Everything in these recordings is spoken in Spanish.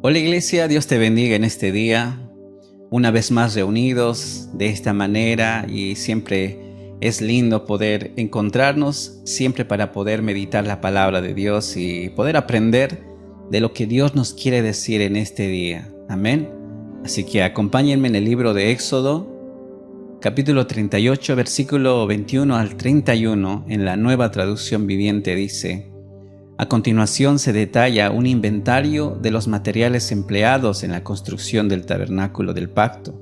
Hola Iglesia, Dios te bendiga en este día, una vez más reunidos de esta manera, y siempre es lindo poder encontrarnos, siempre para poder meditar la palabra de Dios y poder aprender de lo que Dios nos quiere decir en este día. Amén. Así que acompáñenme en el libro de Éxodo, capítulo 38, versículo 21 al 31, en la Nueva Traducción Viviente dice: a continuación se detalla un inventario de los materiales empleados en la construcción del tabernáculo del pacto.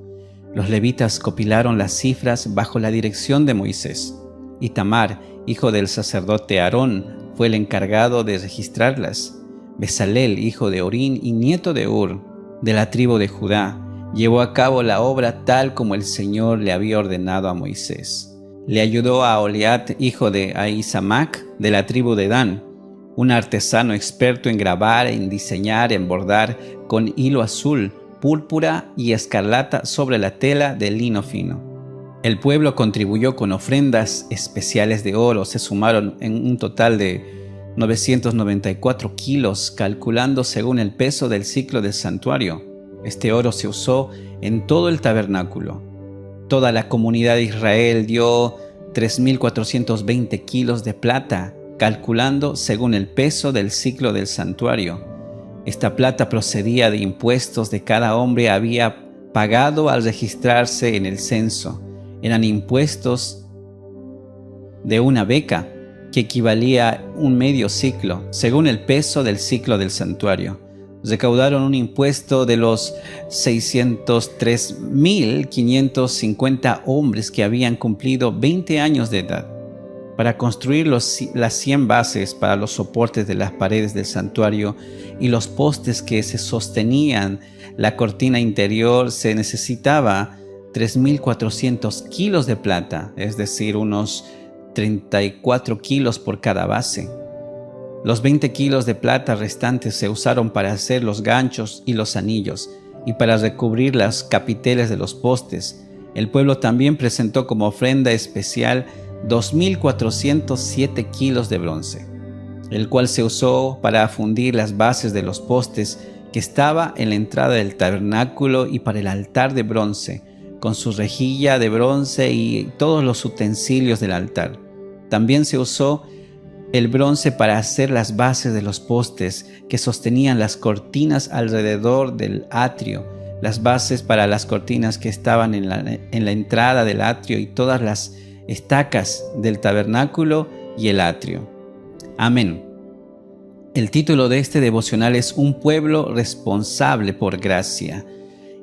Los levitas compilaron las cifras bajo la dirección de Moisés. Itamar, hijo del sacerdote Aarón, fue el encargado de registrarlas. Besaleel, hijo de Orín y nieto de Hur, de la tribu de Judá, llevó a cabo la obra tal como el Señor le había ordenado a Moisés. Le ayudó a Oliat, hijo de Ahisamac, de la tribu de Dan, un artesano experto en grabar, en diseñar, en bordar con hilo azul, púrpura y escarlata sobre la tela de lino fino. El pueblo contribuyó con ofrendas especiales de oro. Se sumaron en un total de 994 kilos, calculando según el peso del ciclo del santuario. Este oro se usó en todo el tabernáculo. Toda la comunidad de Israel dio 3.420 kilos de plata, calculando según el peso del ciclo del santuario. Esta plata procedía de impuestos de cada hombre había pagado al registrarse en el censo. Eran impuestos de una beca, que equivalía a un medio ciclo, según el peso del ciclo del santuario. Recaudaron un impuesto de los 603.550 hombres que habían cumplido 20 años de edad. Para construir las 100 bases para los soportes de las paredes del santuario y los postes que se sostenían la cortina interior, se necesitaba 3.400 kilos de plata, es decir, unos 34 kilos por cada base. Los 20 kilos de plata restantes se usaron para hacer los ganchos y los anillos y para recubrir las capiteles de los postes. El pueblo también presentó como ofrenda especial 2.407 kilos de bronce, el cual se usó para fundir las bases de los postes que estaba en la entrada del tabernáculo y para el altar de bronce, con su rejilla de bronce y todos los utensilios del altar. También se usó el bronce para hacer las bases de los postes que sostenían las cortinas alrededor del atrio, las bases para las cortinas que estaban en la entrada del atrio y todas las estacas del tabernáculo y el atrio. Amén. El título de este devocional es Un pueblo responsable por gracia.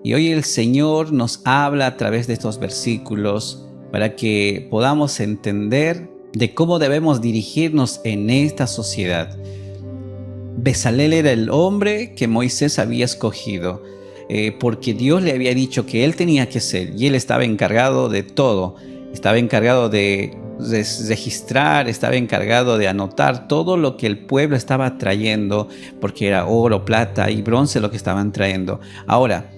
Y hoy el Señor nos habla a través de estos versículos para que podamos entender de cómo debemos dirigirnos en esta sociedad. Besaleel era el hombre que Moisés había escogido, porque Dios le había dicho que él tenía que ser, y él estaba encargado de todo. Estaba encargado de registrar, estaba encargado de anotar todo lo que el pueblo estaba trayendo, porque era oro, plata y bronce lo que estaban trayendo. Ahora,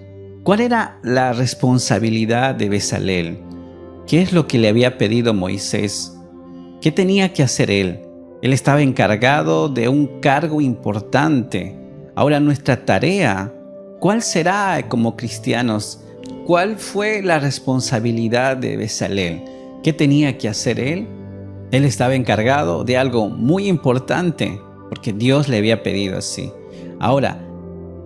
¿cuál era la responsabilidad de Besaleel? ¿Qué es lo que le había pedido Moisés? ¿Qué tenía que hacer él? Él estaba encargado de un cargo importante. Ahora, nuestra tarea, ¿cuál será como cristianos? ¿Cuál fue la responsabilidad de Besaleel? ¿Qué tenía que hacer él? Él estaba encargado de algo muy importante, porque Dios le había pedido así. Ahora,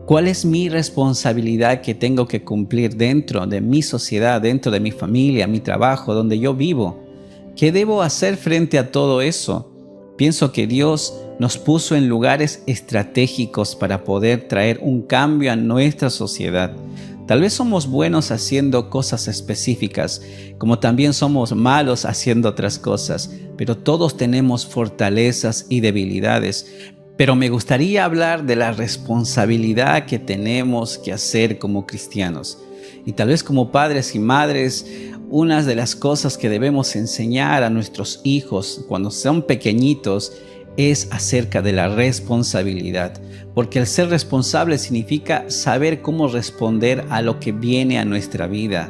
¿cuál es mi responsabilidad que tengo que cumplir dentro de mi sociedad, dentro de mi familia, mi trabajo, donde yo vivo? ¿Qué debo hacer frente a todo eso? Pienso que Dios nos puso en lugares estratégicos para poder traer un cambio a nuestra sociedad. Tal vez somos buenos haciendo cosas específicas, como también somos malos haciendo otras cosas, pero todos tenemos fortalezas y debilidades. Pero me gustaría hablar de la responsabilidad que tenemos que hacer como cristianos. Y tal vez como padres y madres, una de las cosas que debemos enseñar a nuestros hijos cuando son pequeñitos es acerca de la responsabilidad, porque el ser responsable significa saber cómo responder a lo que viene a nuestra vida,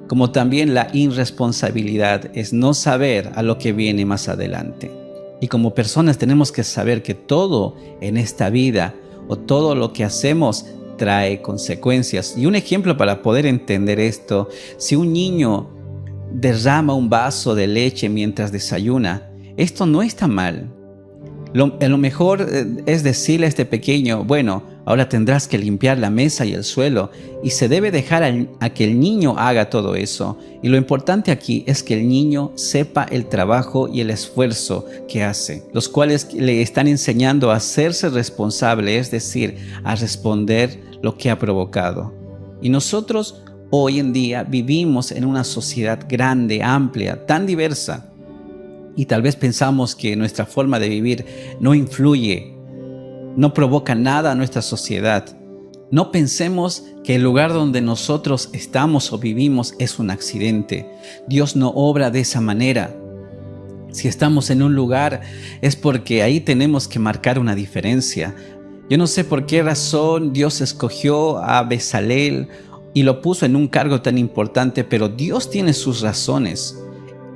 como también la irresponsabilidad es no saber a lo que viene más adelante. Y como personas tenemos que saber que todo en esta vida o todo lo que hacemos trae consecuencias. Y un ejemplo para poder entender esto: si un niño derrama un vaso de leche mientras desayuna, esto no está mal. Lo mejor es decirle a este pequeño: bueno, ahora tendrás que limpiar la mesa y el suelo, y se debe dejar a que el niño haga todo eso. Y lo importante aquí es que el niño sepa el trabajo y el esfuerzo que hace, los cuales le están enseñando a hacerse responsable, es decir, a responder lo que ha provocado. Y nosotros hoy en día vivimos en una sociedad grande, amplia, tan diversa, y tal vez pensamos que nuestra forma de vivir no influye, no provoca nada a nuestra sociedad. No pensemos que el lugar donde nosotros estamos o vivimos es un accidente. Dios no obra de esa manera. Si estamos en un lugar es porque ahí tenemos que marcar una diferencia. Yo no sé por qué razón Dios escogió a Bezalel y lo puso en un cargo tan importante, pero Dios tiene sus razones.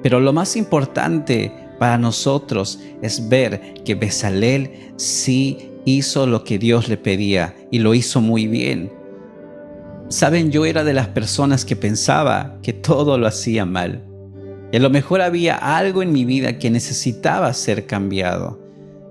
Pero lo más importante para nosotros es ver que Bezalel sí hizo lo que Dios le pedía y lo hizo muy bien. Saben, yo era de las personas que pensaba que todo lo hacía mal. Y a lo mejor había algo en mi vida que necesitaba ser cambiado.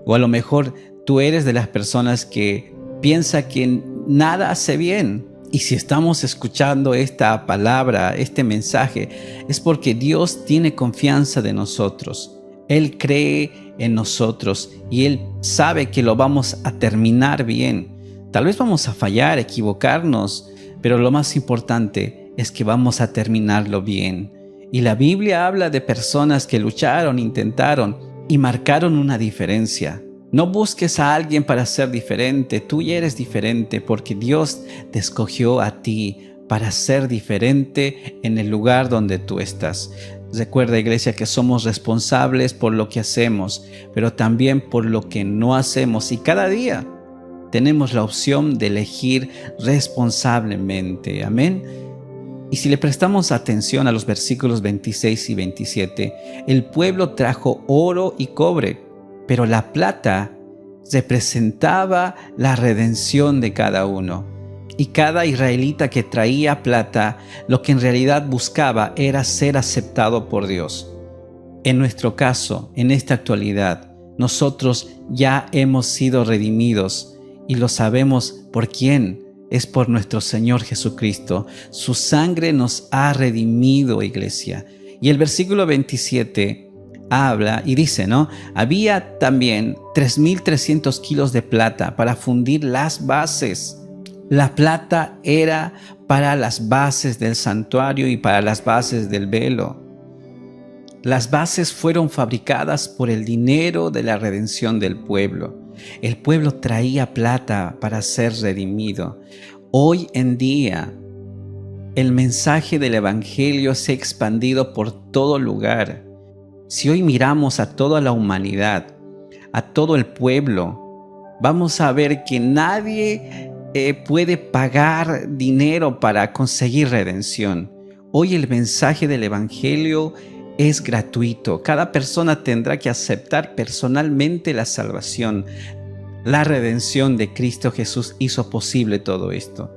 O a lo mejor tú eres de las personas que piensa que nada hace bien. Y si estamos escuchando esta palabra, este mensaje, es porque Dios tiene confianza de nosotros. Él cree en nosotros y Él sabe que lo vamos a terminar bien. Tal vez vamos a fallar, equivocarnos, pero lo más importante es que vamos a terminarlo bien. Y la Biblia habla de personas que lucharon, intentaron y marcaron una diferencia. No busques a alguien para ser diferente. Tú ya eres diferente porque Dios te escogió a ti para ser diferente en el lugar donde tú estás. Recuerda, iglesia, que somos responsables por lo que hacemos, pero también por lo que no hacemos. Y cada día tenemos la opción de elegir responsablemente. Amén. Y si le prestamos atención a los versículos 26 y 27, el pueblo trajo oro y cobre, pero la plata representaba la redención de cada uno. Y cada israelita que traía plata, lo que en realidad buscaba era ser aceptado por Dios. En nuestro caso, en esta actualidad, nosotros ya hemos sido redimidos y lo sabemos por quién. Es por nuestro Señor Jesucristo. Su sangre nos ha redimido, iglesia. Y el versículo 27 habla y dice, ¿no? Había también 3,300 kilos de plata para fundir las bases. La plata era para las bases del santuario y para las bases del velo. Las bases fueron fabricadas por el dinero de la redención del pueblo. El pueblo traía plata para ser redimido. Hoy en día, el mensaje del Evangelio se ha expandido por todo lugar. Si hoy miramos a toda la humanidad, a todo el pueblo, vamos a ver que nadie puede pagar dinero para conseguir redención. Hoy el mensaje del Evangelio es gratuito. Cada persona tendrá que aceptar personalmente la salvación. La redención de Cristo Jesús hizo posible todo esto.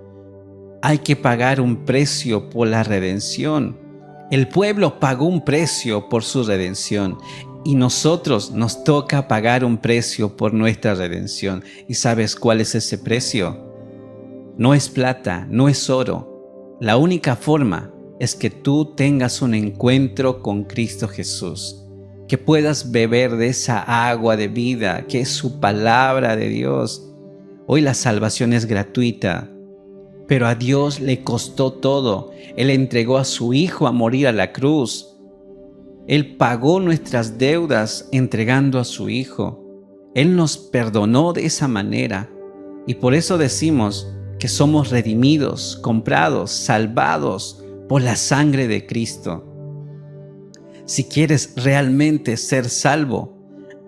Hay que pagar un precio por la redención. El pueblo pagó un precio por su redención y nosotros nos toca pagar un precio por nuestra redención. ¿Y sabes cuál es ese precio? No es plata, no es oro. La única forma es que tú tengas un encuentro con Cristo Jesús, que puedas beber de esa agua de vida, que es su palabra de Dios. Hoy la salvación es gratuita, pero a Dios le costó todo. Él entregó a su Hijo a morir a la cruz. Él pagó nuestras deudas entregando a su Hijo. Él nos perdonó de esa manera y por eso decimos que somos redimidos, comprados, salvados por la sangre de Cristo. Si quieres realmente ser salvo,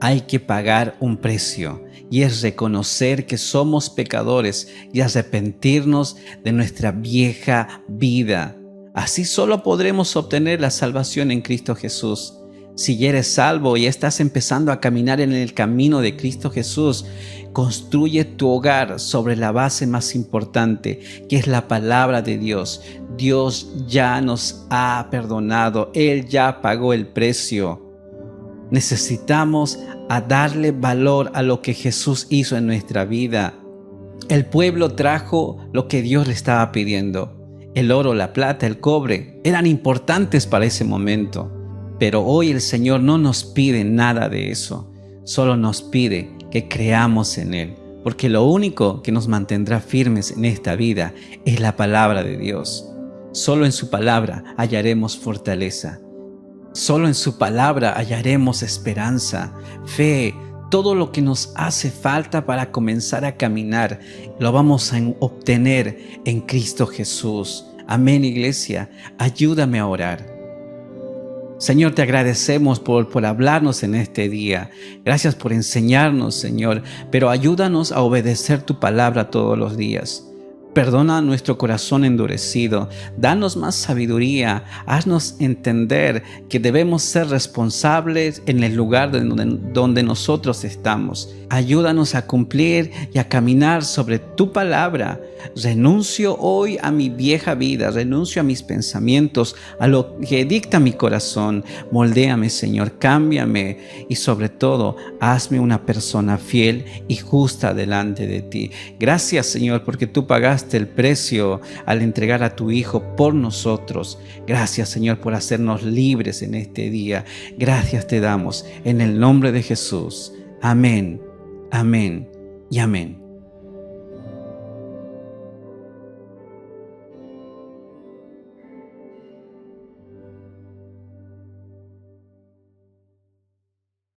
hay que pagar un precio y es reconocer que somos pecadores y arrepentirnos de nuestra vieja vida. Así solo podremos obtener la salvación en Cristo Jesús. Si ya eres salvo y estás empezando a caminar en el camino de Cristo Jesús, construye tu hogar sobre la base más importante, que es la palabra de Dios. Dios ya nos ha perdonado, Él ya pagó el precio. Necesitamos darle valor a lo que Jesús hizo en nuestra vida. El pueblo trajo lo que Dios le estaba pidiendo. El oro, la plata, el cobre eran importantes para ese momento. Pero hoy el Señor no nos pide nada de eso. Solo nos pide que creamos en Él. Porque lo único que nos mantendrá firmes en esta vida es la palabra de Dios. Solo en su palabra hallaremos fortaleza. Solo en su palabra hallaremos esperanza, fe. Todo lo que nos hace falta para comenzar a caminar lo vamos a obtener en Cristo Jesús. Amén, iglesia. Ayúdame a orar. Señor, te agradecemos por hablarnos en este día. Gracias por enseñarnos, Señor, pero ayúdanos a obedecer tu palabra todos los días. Perdona nuestro corazón endurecido, danos más sabiduría, haznos entender que debemos ser responsables en el lugar donde nosotros estamos. Ayúdanos a cumplir y a caminar sobre tu palabra. Renuncio hoy a mi vieja vida, renuncio a mis pensamientos, a lo que dicta mi corazón. Moldéame, Señor, cámbiame y sobre todo, hazme una persona fiel y justa delante de ti. Gracias, Señor, porque tú pagaste el precio al entregar a tu Hijo por nosotros. Gracias, Señor, por hacernos libres en este día. Gracias te damos en el nombre de Jesús. Amén, amén y amén.